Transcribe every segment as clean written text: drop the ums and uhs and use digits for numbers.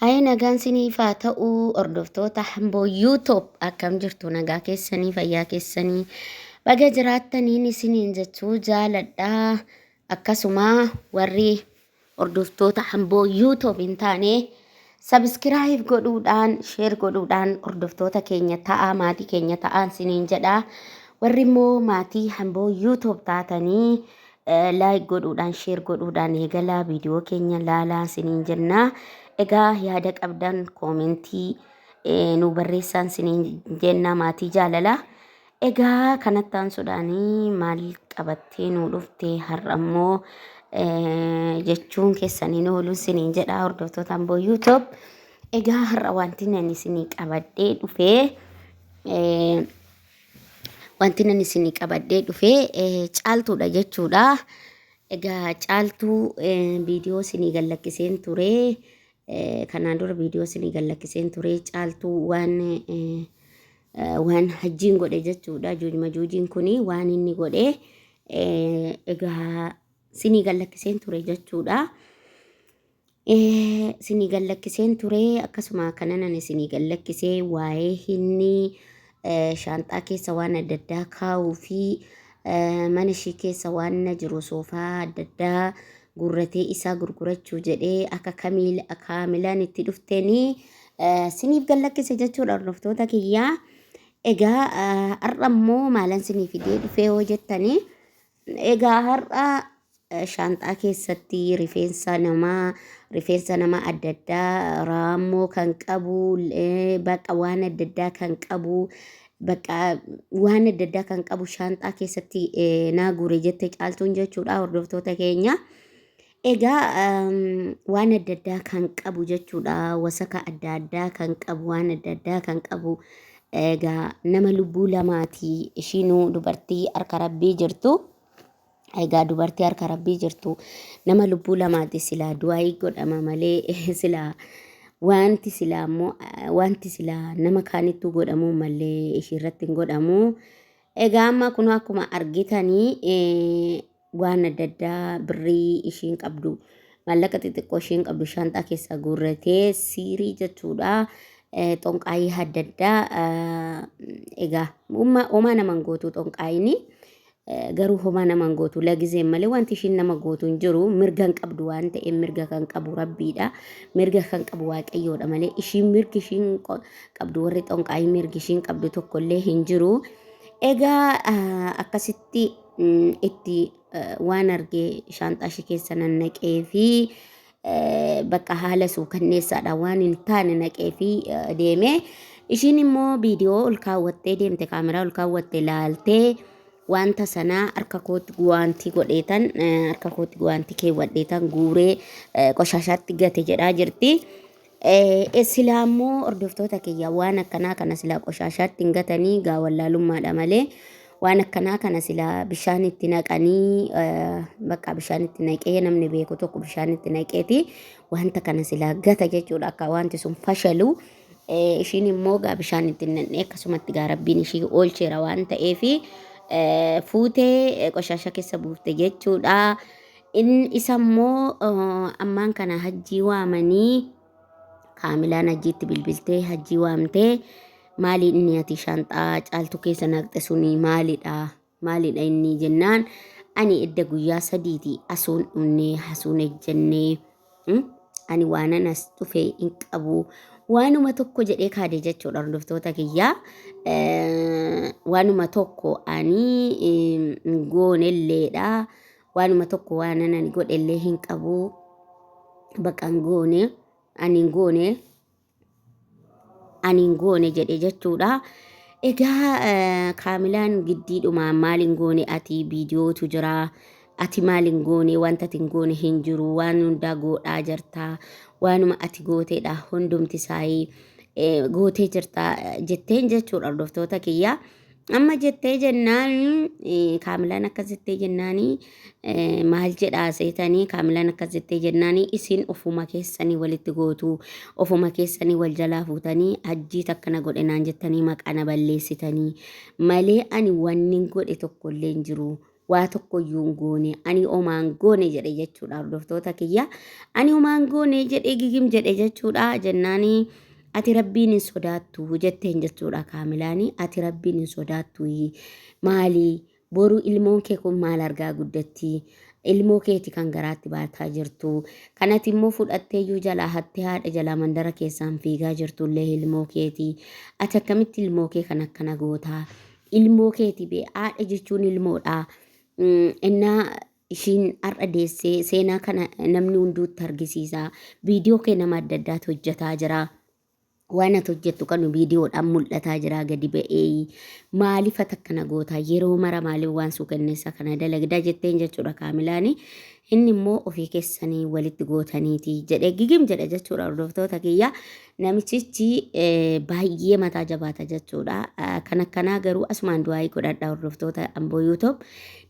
Ay nagaan siniif haa ta'uu hordoftoota hamboo YouTube akkam jirtu nagaa keessanii fayyaa keessanii baga jiraattaniin isiniin jechuu jaaladhaa. Akkasuma warri hordoftoota hamboo YouTube hin taane subscribe godhuudhaan share godhuudhaan hordoftoota keenya ta'aa maatii keenya ta'aan siniin jedhaa. Warri immoo maatii hamboo YouTube taatanii like godhuudhaan share godhuudhaan eegalaa viidiyoo keenya laalaa siniin jennaa. Egaa yaada qabdan koomentii nu barreessaan siniin jennaa maatii jaalalaa. Egaa kanattaan suudhaanii maal qabattee nu dhufte har'ammoo jechuun keessanii nu oolu siniin jedhaa hordoftoota hamboo YouTube. Egaa har'a wanti nan isinii qabadhee dhufee caaltuudha jechuudha. Egaa caaltuu viidiyoo isinii gallakkiseen ture. Kanaan dura viidiyoo isinii gallakkiseen ture caaltuu waan hajjiin godhe jechuudha. Juujiin kuni waan inni godhe egaa isinii gallakkiseen ture jechuudha. Isinii gallakkiseen ture akkasuma kanan isinii gallakkisee waa'ee inni shaanxaa keessa waan adda addaa kaa'uu fi mana ishii keessa waan jiru soofaa adda addaa gurratee isaa gurgurachuu jedhee akka kaamilaan itti dhufteenii siniif gallakkise jechuudha hordoftoota kiyyaa. Egaa har'a immoo maalan siniif fidee dhufee hoo jettanii egaa har'a shaanxaa keessatti rifeensa namaa adda addaa raammoo kan qabu baqa waan adda addaa kan qabu waan adda addaa kan qabu shaanxaa keessatti naa guure jette caaltuun jechuudha hordoftoota keenya. Egaa waan adda addaa kan qabu jechuudha wasaka adda addaa kan qabu waan adda addaa kan qabu. Egaa nama lubbuu lamaati ishiinuu dubartii harka rabbii jirtu. Egaa dubartii harka rabbii jirtu nama lubbuu lamaati silaa du'aa godhama malee silaa wanti silaa nama kaanittuu godhamu malee ishiirratti hin godhamu. Egaa amma kun akkuma argitanii waan adda addaa birrii ishiin qabdu maallaqa xixiqqoo ishiin qabdu shaanxaa keessa guurratee siirii jechuudha. Xonqaayii adda addaa egaa homaa naman gootu xonqaayini garuu homaa naman gootu lagizeen malee wanti ishiin nama gootu hin jiru. Mirga hin qabdu waan ta'eef mirga kan qabu rabbiidha. Mirga kan qabu waaqayyoodha malee ishiin mirgi ishiin qabdu warri xonqaayii mirgi ishiin qabdu tokkollee hin jiru. Egaa akkasitti itti waan argee shaanxaa ishee keessa nannaqee fi bakka haala suukanneessaadha waan hin taane naqee fi deeme. Ishiin immoo viidiyoo ol kaawwattee deemte kaameraa ol kaawwattee laaltee wanta sanaa harka kootti guwaantii godheetan harka kootti guwaantii keewwadheetan guuree qoshaashaatti gate jedhaa jirti. Silaa immoo hordoftoota kiyya waan akkanaa kana silaa qoshaashaatti hin gatanii gaa wallaalummaadha malee. Waan akkanaa kana silaa bishaan itti naqanii bakka bishaan itti naqee namni beeku tokko bishaan itti naqeeti wanta kana silaa gata jechuudha akka wanti sun fashalu. Ishiin immoo gaa bishaan itti naqee akkasumatti gaa rabbiin ishii oolcheera waan ta'eef fuutee qoshaasha keessa buufte jechuudha. Isa immoo ammaan kana hajjii waamanii kaamilaan hajjiitti bilbiltee hajjii waamtee. Maali inni ati shaanxaa caaltuu keessa naqxe suni maalidha inni jennaan ani edda guyyaa sadiiti asuun dhunnee hasuun ejjennee ani waanan as dhufe hin qabu waanuma tokko jedhee kaade jechuudha hordoftoota kiyyaa. Waanuma tokko ani hin goonelleedha waanuma tokko waanan ani godhellee hin qabu bakka hin goone ani hin goone. Ani hin goone jedhe jechuudha. Egaa kaamilaan giddiidhuma maal hin goone ati viidiyootu jira ati maal hin goone wanta ati hin goone hin jiru waan hundaa godhaa jirta waanuma ati gooteedha hundumti isaayii gootee jirta jetteen jechuudha hordoftoota kiyya. Amma jettee jennaan kaamilaan akkas jettee jennaanii maal jedhaa seetanii kaamilaan akkas jettee jennaanii isin ofuma keessanii walitti gootu ofuma keessanii wal jalaa fuutanii hajjii takkana godhe naan jettanii maqaa na balleessitanii malee ani wanni godhe tokkollee hin jiru waa tokkoyyuu hin goone ani omaan goone jedhe jechuudha hordoftoota kiyya. Ani omaan goone jedhe gigim jedhe jechuudha jennaanii. Ati rabbiin hin sodaattu jetteen jechuudha kaamilaanii. Ati rabbiin hin sodaattu maali boru ilmoon kee kun maal argaa guddatti ilmoo keeti kan garaatti baataa jirtu kanatti immoo fudhatteeyyuu jalaa hattee haadha jalaa mandara keessaan fiigaa jirtullee ilmoo keeti. Ati akkamitti ilmoo kee kan akkana gootaa ilmoo keeti bee haadha jechuun ilmoodha. Innaa ishiin har'a deessee seenaa kana namni hunduutti argisiisa. Viidiyoo kee nama adda addaatu hojjetaa jira. Waan ati hojjettu kan viidiyoodhaan mul'ataa jira gadi ba'ee maaliif akkana gootaa yeroo mara maaliif waan suukanneessa kana dalagdaa jetteen jechuudha kaamilaanii. Inni immoo ofii keessanii walitti gootaniiti jedhe gigim jedha jechuudha hordoftoota kiyya. Namichichi baay'ee mataa jabaata jechuudha. Kan akkanaa garuu asumaan du'aa godhadha hordoftoota amboo YouTube.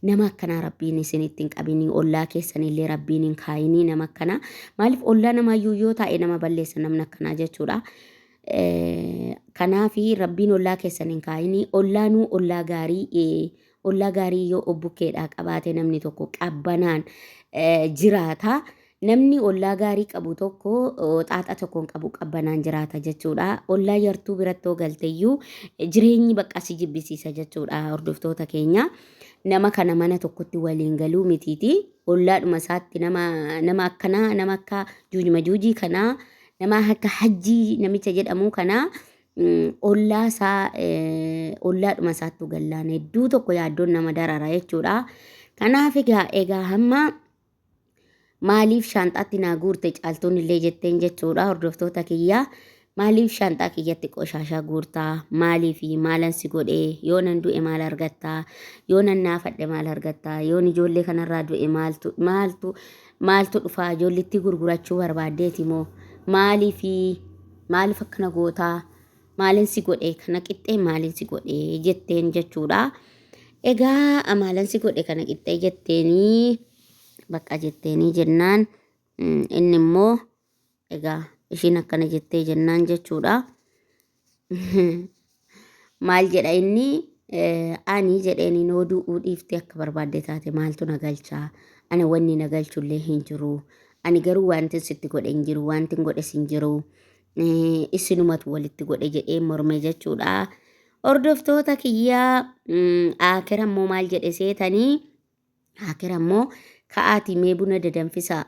Nama akkanaa rabbiin isinitti hin qabinii ollaa keessanillee rabbiin hin kaayinii nama akkanaa maaliif ollaa namaayyuu yoo taa'e nama balleessa namni akkanaa jechuudha. Kanaafi rabbiin ollaa keessan hin kaayinii ollaanuu ollaa gaarii yoo obbukeedhaa qabaate namni tokko qabbanaan jiraata. Namni ollaa gaarii qabu tokko xaaxa tokkoon qabu qabbanaan jiraata jechuudha. Ollaa yartuu birattoo galteeyyuu jireenyi bakka si jibbisiisa jechuudha hordoftoota keenya. Nama kana mana tokkotti waliin galuu mitiiti. Ollaadhuma isaatti nama akkanaa nama akka juujii kanaa nama akka hajjii namicha jedhamu kana ollaadhuma isaattu gallaan hedduu tokko yaaddoon nama darara jechuudha. Kanaaf egaa hamma maaliif shaanxaatti naa guurte caaltuun illee jetteen jechuudha hordoftoota kiyya. Maaliif shaanxaa kiyyatti qoshaashaa guurtaa maaliif maalan si godhee yoo nan du'e maal argattaa yoo nan naafadhe maal argattaa yoon ijoollee kanarraa du'e maaltu dhufaa ijoollitti gurgurachuu barbaaddeeti moo maaliif akkana gootaa maalin si godhee kana qixxee maalin si godhee jetteen jechuudha. Egaa maalin si godhe kana qixxee jetteenii bakka jetteenii jennaan inni immoo egaa ishiin akkana jettee jennaan jechuudha. Maal jedha inni ani jedheeni noo du'uu dhiifte akka barbaadde taate maaltu na galchaa ani wanni na galchullee hin jiru. Ani garuu wanti sitti godhe hin jiru wanti godhes hin jiru. Isinumatu walitti godhe jedhee morme jechuudha. Hordoftoota kiyyaa akira immoo maal jedhe seetanii akira immoo ka'aati mee buna dadanfisa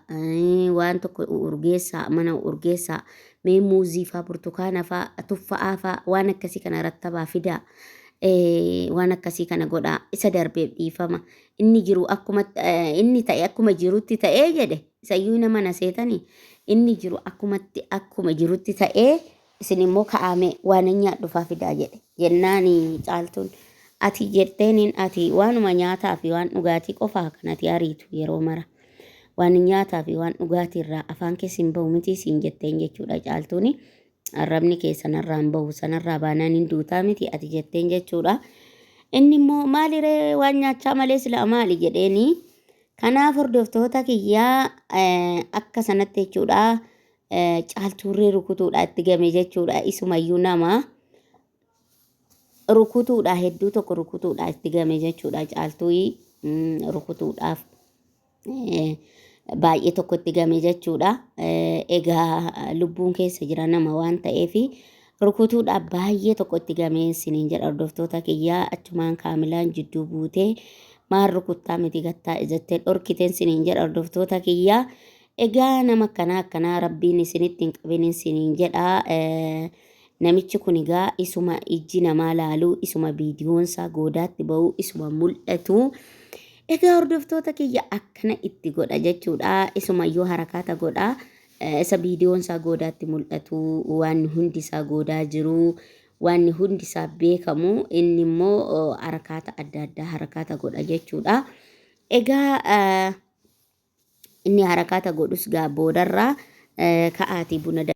waan tokko urgeessaa mana urgeessaa mee muuzii faa burtukaana faa tuffa'aa faa waan akkasii kana rattabaa fidaa waan akkasii kana godhaa isa darbeef dhiifama inni jiru inni ta'e akkuma jirutti ta'ee jedhe isayyuu nama na seetanii inni jiru akkuma jirutti ta'ee isin immoo ka'aame waan nyaadhufaa fidaa jedhe jennaani caaltuun. Ati jetteeniin ati waanuma nyaataa fi waan dhugaatii qofaa kanatti ariitu yeroo mara waan nyaataa fi waan dhugaatii irraa afaan keessin bahu miti siin jetteen jechuudha caaltuuni. Arrabni keessanarraan bahu sanarraa baanaan hin duutaa miti ati jetteen jechuudha. Inni immoo maaliree waan nyaachaa malee sila maali jedheeni. Kanaaf hordoftoota kiyyaa akka sanatti jechuudha caaltuurree rukutuudha itti game jechuudha isumayyuu nama. Rukutuudha hedduu tokko rukutuudha itti game jechuudha caaltuu rukutuudhaaf baay'ee tokko itti game jechuudha. Egaa lubbuun keessa jira nama waan ta'eef rukutuudhaaf baay'ee tokko itti game siniin jedha hordoftoota kiyyaa achumaan kaamilaan jidduu buutee maal rukuttaa miti gattaa ijattee dhorkiteen siniin jedha hordoftoota kiyyaa. Egaa nama akkanaa rabbiin isinitti hin qabin siniin jedha. Namichi kun egaa isuma ijji namaa laaluu isuma viidiyoonsaa goodaatti ba'uu isuma mul'atu. Egaa hordoftoota kiyya akkana itti godha jechuudha. Isumayyuu harakaata godha. Isa viidiyoonsaa goodaatti mul'atu waan hundisaa goodaa jiru waan hundisaa beekamu inni immoo harakaata adda addaa harakaata godha jechuudha. Egaa inni harakaata godhus gaa boodarraa ka'aatii buna